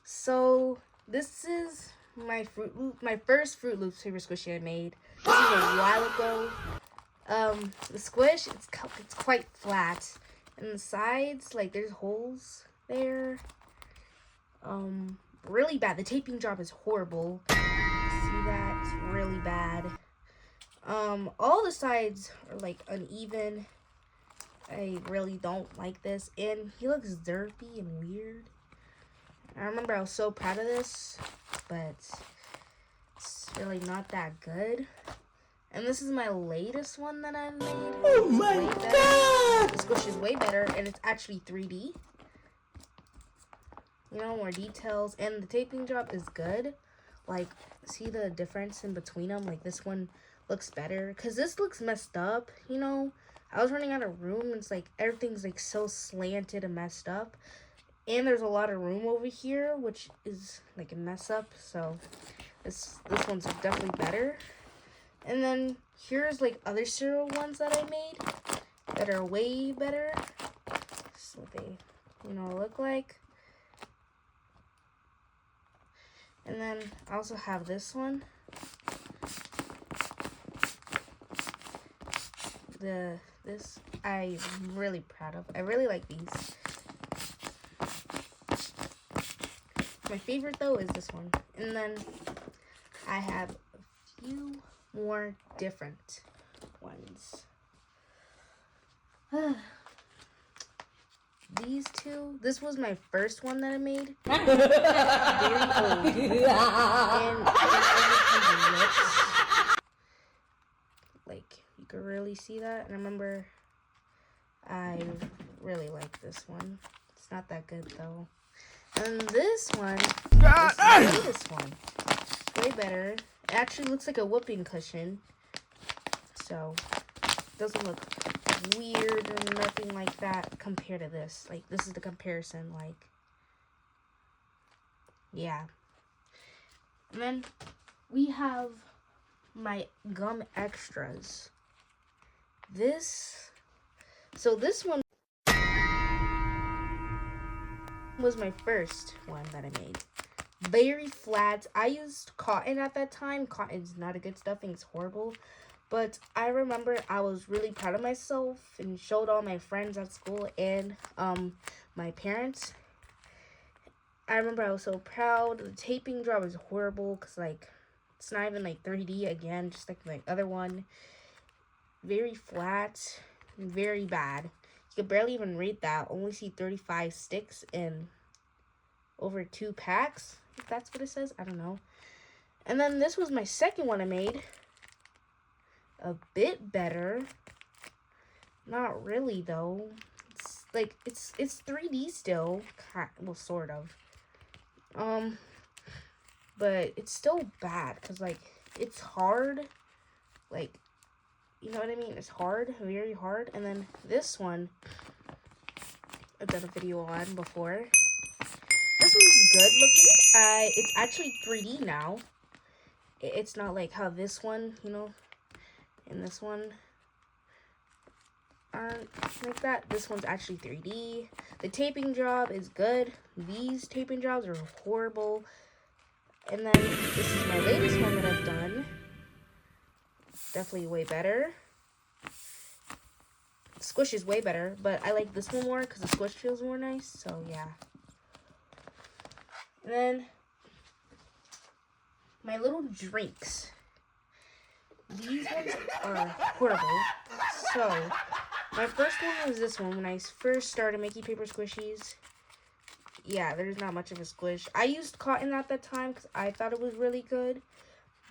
So this is my first Fruit Loops paper squishy I made. This is a while ago. The squish, it's quite flat, and the sides, like, there's holes there. Really bad. The taping job is horrible. See that? It's really bad. All the sides are like uneven. I really don't like this, and he looks derpy and weird. I remember I was so proud of this, but it's really not that good. And this is my latest one that I've made. Oh my god! The squish is way better, and it's actually 3D. You know, more details, and the taping job is good. Like, see the difference in between them? Like, this one looks better, because this looks messed up, you know? I was running out of room, and it's like, everything's like so slanted and messed up. And there's a lot of room over here, which is like a mess up, so this one's definitely better. And then here's like other cereal ones that I made that are way better. This is what they, look like. And then I also have this one. This I'm really proud of. I really like these. My favorite though is this one. And then I have a few more different ones. These two. This was my first one that I made. Very old. And like, you can really see that. And I remember I really like this one. It's not that good though. And this one is the latest one. Way better. It actually looks like a whooping cushion. So, it doesn't look weird or nothing like that compared to this. Like, this is the comparison, like, yeah. And then we have my gum extras. This one was my first one that I made. Very flat. I used cotton at that time. Cotton's not a good stuffing. It's horrible. But I remember I was really proud of myself and showed all my friends at school and my parents. I remember I was so proud. The taping job is horrible because, like, it's not even like 3D again, just like my other one. Very flat, very bad. You could barely even read that. Only see 35 sticks in over 2 packs, if that's what it says. I don't know. And then this was my second one I made. A bit better. Not really though. It's like it's 3D still, well, sort of. But it's still bad because, like, it's hard. Like, you know what I mean? It's hard, very hard. And then this one I've done a video on before. This one's good looking. It's actually 3D now. It's not like how this one, and this one aren't like that. This one's actually 3D. The taping job is good. These taping jobs are horrible. And then this is my latest one that I've done. Definitely way better. Squish is way better, but I like this one more because the squish feels more nice. So yeah. And then my little drinks. These ones are horrible. So my first one was this one when I first started making paper squishies. Yeah, there's not much of a squish. I used cotton at that time because I thought it was really good.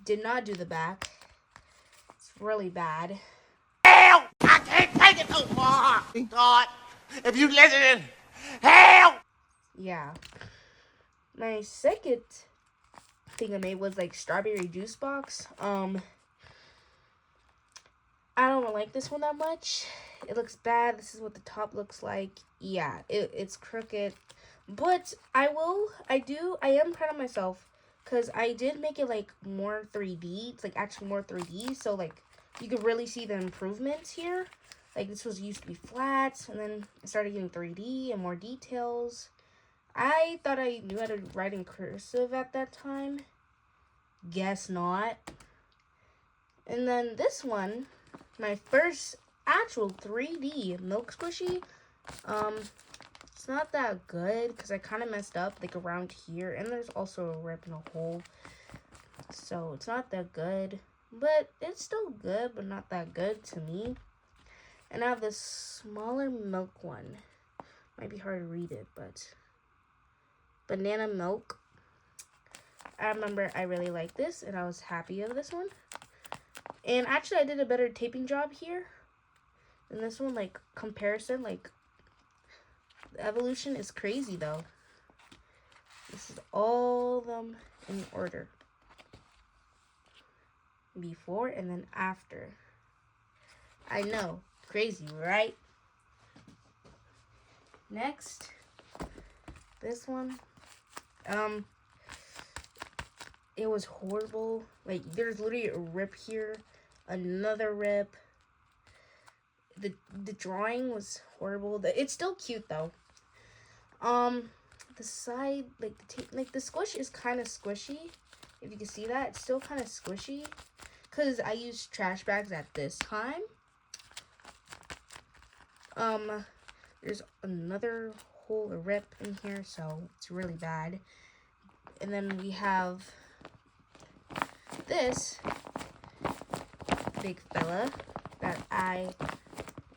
Did not do the back. It's really bad. Help! I can't take it no more! God, if you listen, help! Yeah. My second thing I made was like strawberry juice box. I don't like this one that much. It looks bad. This is what the top looks like. Yeah, it's crooked. But I am proud of myself because I did make it like more 3D. It's like actually more 3D. So like you could really see the improvements here. Like this was used to be flat and then it started getting 3D and more details. I thought I knew how to write in cursive at that time. Guess not. And then this one, my first actual 3D milk squishy. It's not that good because I kind of messed up like around here, and there's also a rip and a hole. So it's not that good, but it's still good, but not that good to me. And I have this smaller milk one. Might be hard to read it, but banana milk. I remember I really liked this, and I was happy of this one. And actually, I did a better taping job here. And this one, like, comparison, like, the evolution is crazy, though. This is all of them in order. Before and then after. I know, crazy, right? Next, this one. It was horrible. Like, there's literally a rip here, another rip. The drawing was horrible. It's still cute though. The side, like the squish is kind of squishy. If you can see that, it's still kind of squishy. Cause I used trash bags at this time. There's another hole, a rip in here, so it's really bad. And then we have this big fella that I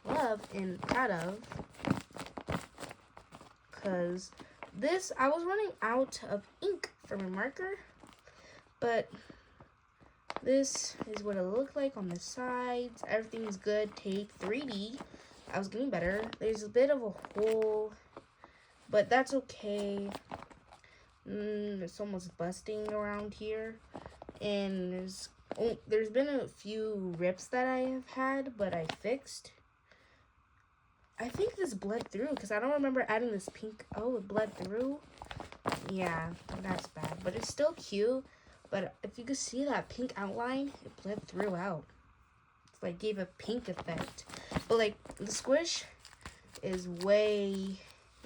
love and proud of, because this, I was running out of ink for my marker, but this is what it looked like on the sides. Everything's good. Take 3D. I was getting better. There's a bit of a hole, but that's okay. It's almost busting around here, and there's been a few rips that I have had, but I fixed. I think this bled through because I don't remember adding this pink. Oh, it bled through. Yeah, that's bad, but it's still cute. But if you could see that pink outline, it bled through out. It's like gave a pink effect. But like the squish is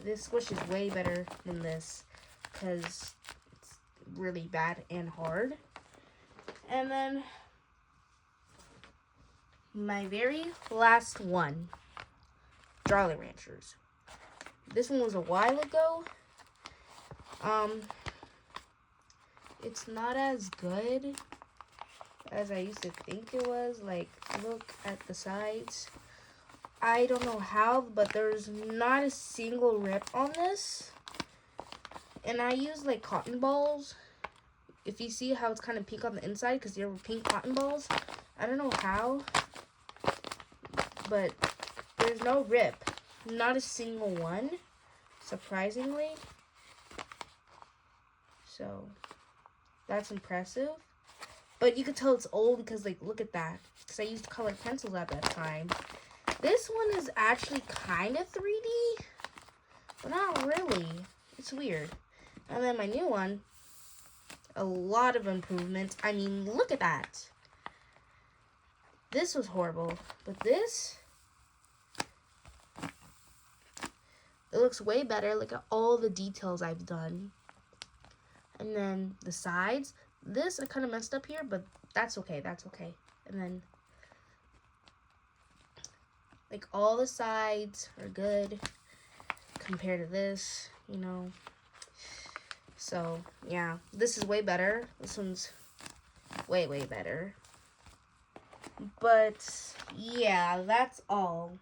this squish is way better than this because it's really bad and hard. And then my very last one, Jolly Ranchers. This one was a while ago. It's not as good as I used to think it was. Like, look at the sides. I don't know how, but there's not a single rip on this. And I use like cotton balls. If you see how it's kind of pink on the inside, because there were pink cotton balls. I don't know how, but there's no rip. Not a single one, surprisingly. So that's impressive. But you can tell it's old because, like, look at that. Because I used colored pencils at that time. This one is actually kind of 3D, but not really. It's weird. And then my new one, a lot of improvements. I mean, look at that. This was horrible, but this, it looks way better. Look at all the details I've done. And then the sides, this I kind of messed up here, but that's okay. That's okay. And then like all the sides are good compared to this, you know. So yeah, this is way better. This one's way better. But yeah, that's all.